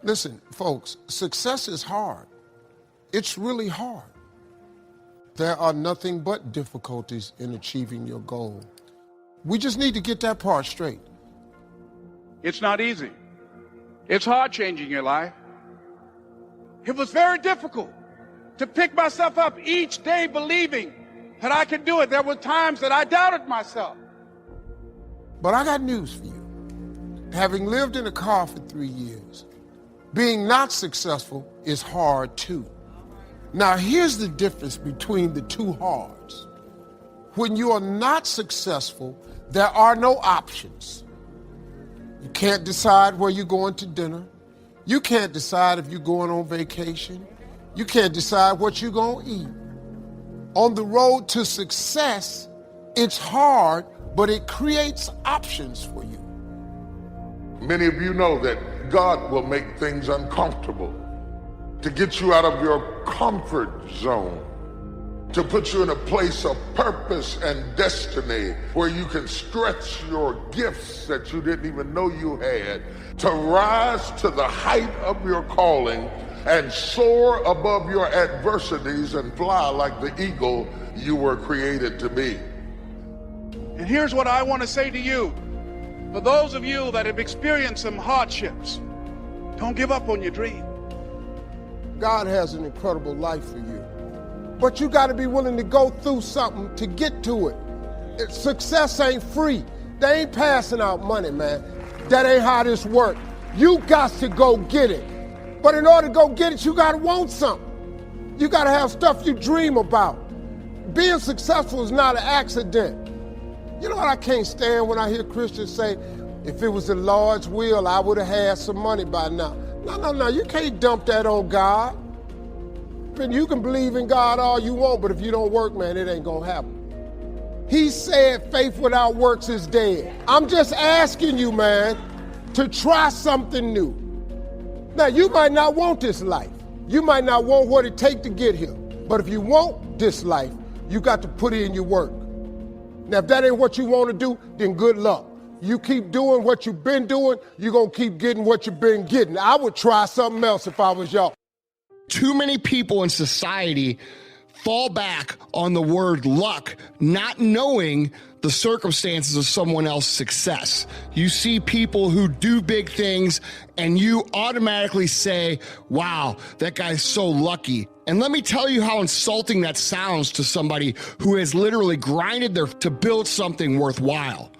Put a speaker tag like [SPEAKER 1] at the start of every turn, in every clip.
[SPEAKER 1] Listen, folks, success is hard. It's really hard. There are nothing but difficulties in achieving your goal. We just need to get that part straight.
[SPEAKER 2] It's not easy. It's hard changing your life. It was very difficult to pick myself up each day believing that I could do it. There were times that I doubted myself.
[SPEAKER 1] But I got news for you. Having lived in a car for 3 years, being not successful is hard too. Now here's the difference between the two hards. When you are not successful, there are no options. You can't decide where you're going to dinner. You can't decide if you're going on vacation. You can't decide what you're going to eat. On the road to success, it's hard, but it creates options for you.
[SPEAKER 3] Many of you know that God will make things uncomfortable to get you out of your comfort zone, to put you in a place of purpose and destiny where you can stretch your gifts that you didn't even know you had, to rise to the height of your calling and soar above your adversities and fly like the eagle you were created to be.
[SPEAKER 2] And here's what I want to say to you. For those of you that have experienced some hardships, don't give up on your dream.
[SPEAKER 1] God has an incredible life for you. But you got to be willing to go through something to get to it. Success ain't free. They ain't passing out money, man. That ain't how this works. You got to go get it. But in order to go get it, you got to want something. You got to have stuff you dream about. Being successful is not an accident. You know what I can't stand when I hear Christians say, if it was the Lord's will, I would have had some money by now. No, you can't dump that on God. And you can believe in God all you want, but if you don't work, man, it ain't gonna happen. He said faith without works is dead. I'm just asking you, man, to try something new. Now, you might not want this life. You might not want what it takes to get here. But if you want this life, you got to put in your work. Now, if that ain't what you want to do, then good luck. You keep doing what you've been doing, you're going to keep getting what you've been getting. I would try something else if I was y'all.
[SPEAKER 4] Too many people in society fall back on the word luck, not knowing the circumstances of someone else's success. You see people who do big things and you automatically say, wow, that guy's so lucky. And let me tell you how insulting that sounds to somebody who has literally grinded to build something worthwhile.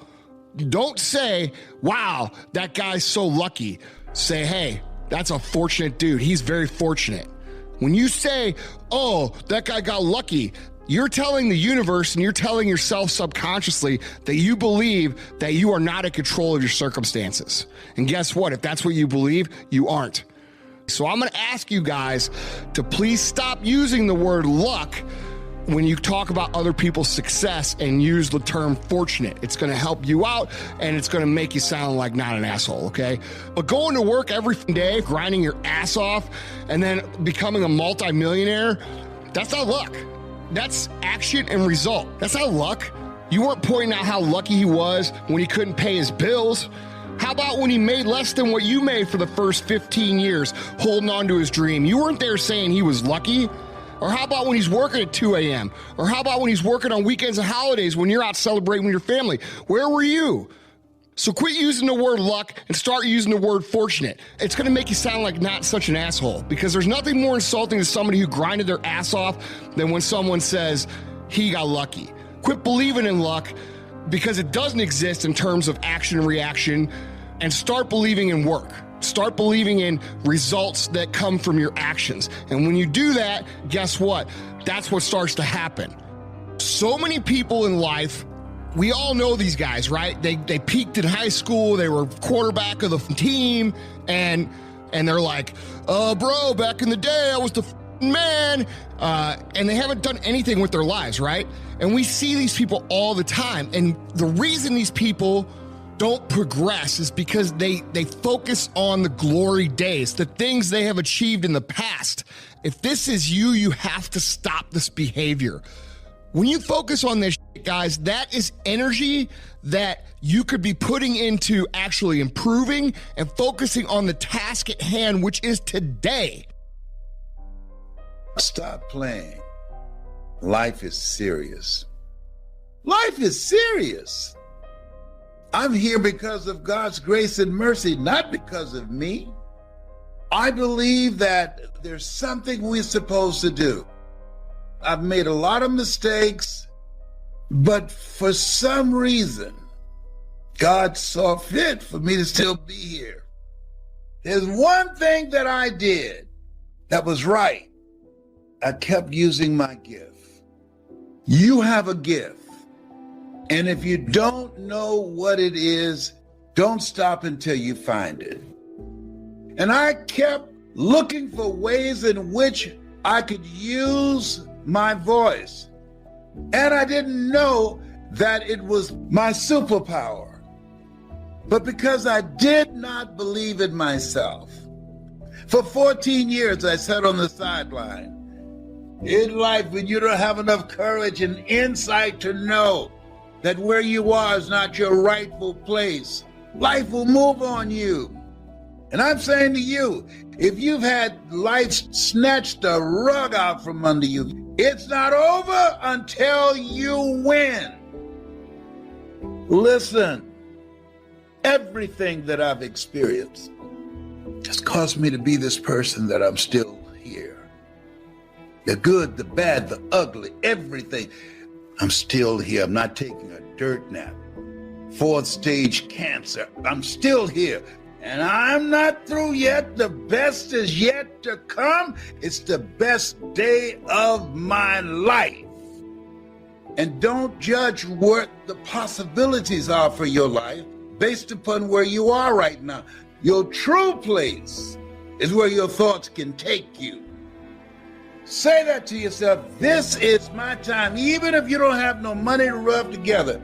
[SPEAKER 4] Don't say, wow, that guy's so lucky. Say, hey, that's a fortunate dude. He's very fortunate. When you say, oh, that guy got lucky, you're telling the universe and you're telling yourself subconsciously that you believe that you are not in control of your circumstances. And guess what? If that's what you believe, you aren't. So I'm going to ask you guys to please stop using the word luck when you talk about other people's success and use the term fortunate. It's going to help you out and it's going to make you sound like not an asshole, okay? But going to work every day, grinding your ass off, and then becoming a multimillionaire, that's not luck. That's action and result. That's not luck. You weren't pointing out how lucky he was when he couldn't pay his bills. How about when he made less than what you made for the first 15 years, holding on to his dream? You weren't there saying he was lucky. Or how about when he's working at 2 a.m.? Or how about when he's working on weekends and holidays when you're out celebrating with your family? Where were you? So quit using the word luck and start using the word fortunate. It's going to make you sound like not such an asshole, because there's nothing more insulting to somebody who grinded their ass off than when someone says he got lucky. Quit believing in luck, because it doesn't exist in terms of action and reaction, and start believing in work. Start believing in results that come from your actions. And when you do that, guess what? That's what starts to happen. So many people in life, we all know these guys, right? They peaked in high school, they were quarterback of the team, and they're like, bro, back in the day, I was the man. And they haven't done anything with their lives, right? And we see these people all the time. And the reason these people don't progress is because they focus on the glory days, the things they have achieved in the past. If this is you, you have to stop this behavior. When you focus on this shit, guys, that is energy that you could be putting into actually improving and focusing on the task at hand, which is today.
[SPEAKER 5] Stop playing. Life is serious. Life is serious. I'm here because of God's grace and mercy, not because of me. I believe that there's something we're supposed to do. I've made a lot of mistakes, but for some reason, God saw fit for me to still be here. There's one thing that I did that was right. I kept using my gift. You have a gift. And if you don't know what it is, don't stop until you find it. And I kept looking for ways in which I could use my voice. And I didn't know that it was my superpower. But because I did not believe in myself, for 14 years I sat on the sideline. In life, when you don't have enough courage and insight to know that where you are is not your rightful place, life will move on you. And I'm saying to you, if you've had life snatch the rug out from under you, it's not over until you win. Listen, everything that I've experienced has caused me to be this person that I'm still here. The good, the bad, the ugly, everything. I'm still here. I'm not taking a dirt nap. 4th stage cancer. I'm still here. And I'm not through yet. The best is yet to come. It's the best day of my life. And don't judge what the possibilities are for your life based upon where you are right now. Your true place is where your thoughts can take you. Say that to yourself. This is my time. Even if you don't have no money to rub together,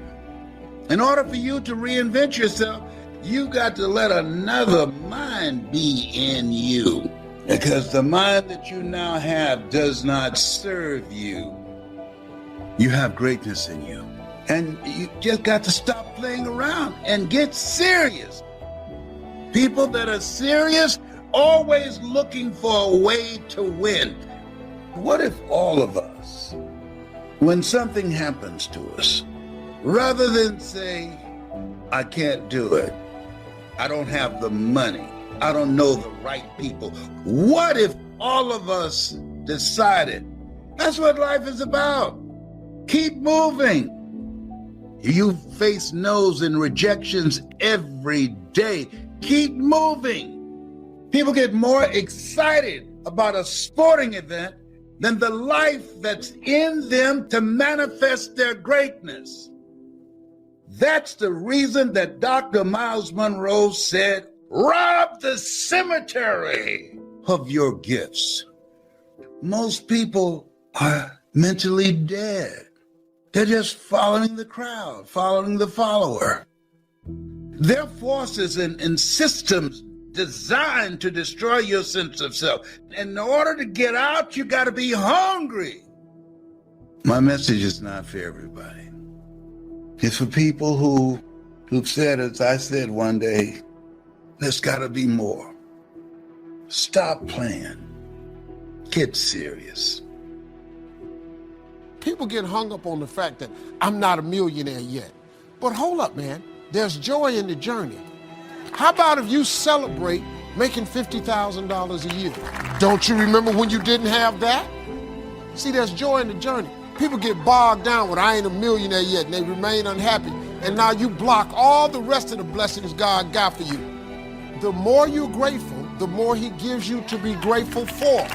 [SPEAKER 5] in order for you to reinvent yourself, you got to let another mind be in you. Because the mind that you now have does not serve you. You have greatness in you. And you just got to stop playing around and get serious. People that are serious, always looking for a way to win. What if all of us, when something happens to us, rather than say, I can't do it, I don't have the money, I don't know the right people, what if all of us decided that's what life is about? Keep moving. You face no's and rejections every day. Keep moving. People get more excited about a sporting event than the life that's in them to manifest their greatness. That's the reason that Dr. Miles Monroe said, rob the cemetery of your gifts. Most people are mentally dead. They're just following the crowd, following the follower. There are forces and systems designed to destroy your sense of self. And in order to get out, you got to be hungry. My message is not for everybody. It's for people who've said, as I said one day, there's got to be more. Stop playing. Get serious.
[SPEAKER 1] People get hung up on the fact that I'm not a millionaire yet. But hold up, man. There's joy in the journey. How about if you celebrate making $50,000 a year? Don't you remember when you didn't have that? See, there's joy in the journey. People get bogged down with I ain't a millionaire yet, and they remain unhappy. And now you block all the rest of the blessings God got for you. The more you're grateful, the more he gives you to be grateful for.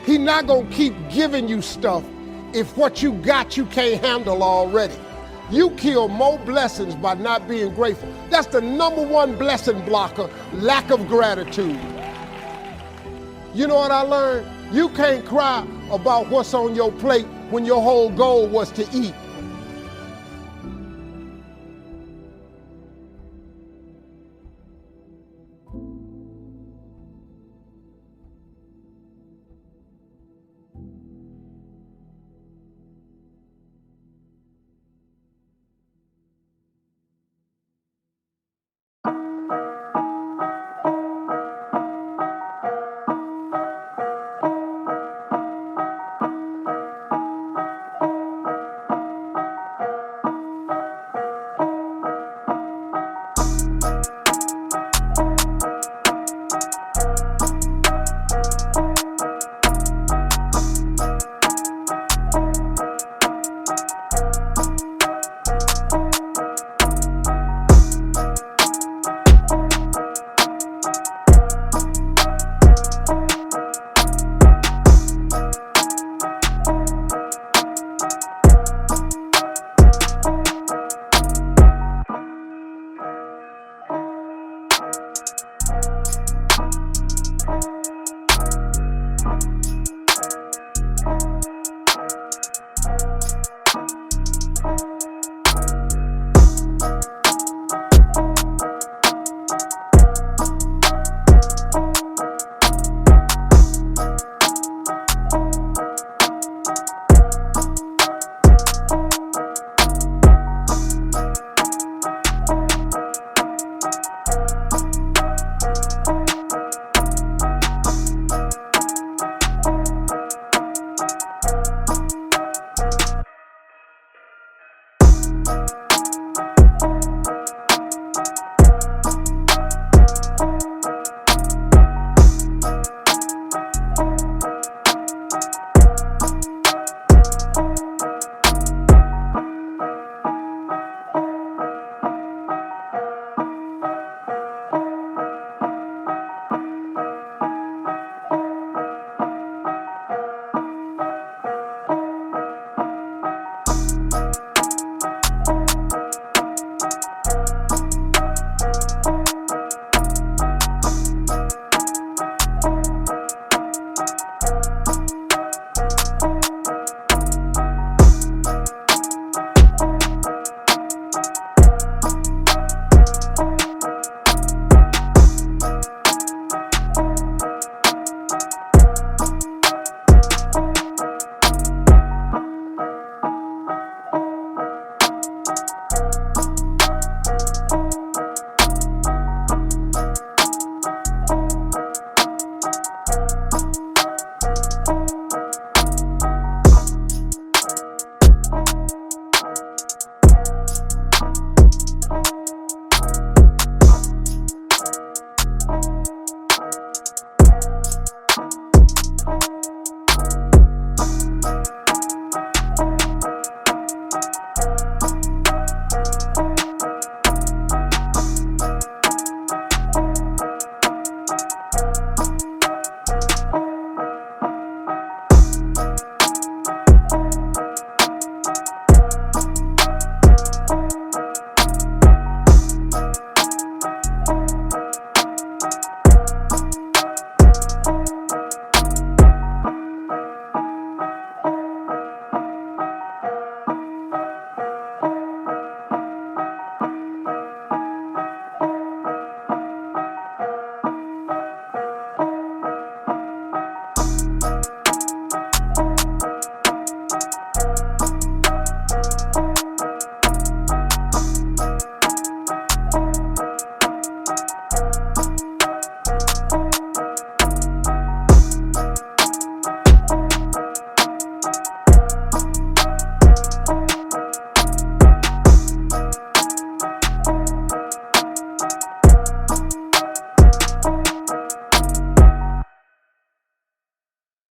[SPEAKER 1] He's not gonna keep giving you stuff if what you got you can't handle already. You kill more blessings by not being grateful. That's the #1 blessing blocker, lack of gratitude. You know what I learned? You can't cry about what's on your plate when your whole goal was to eat.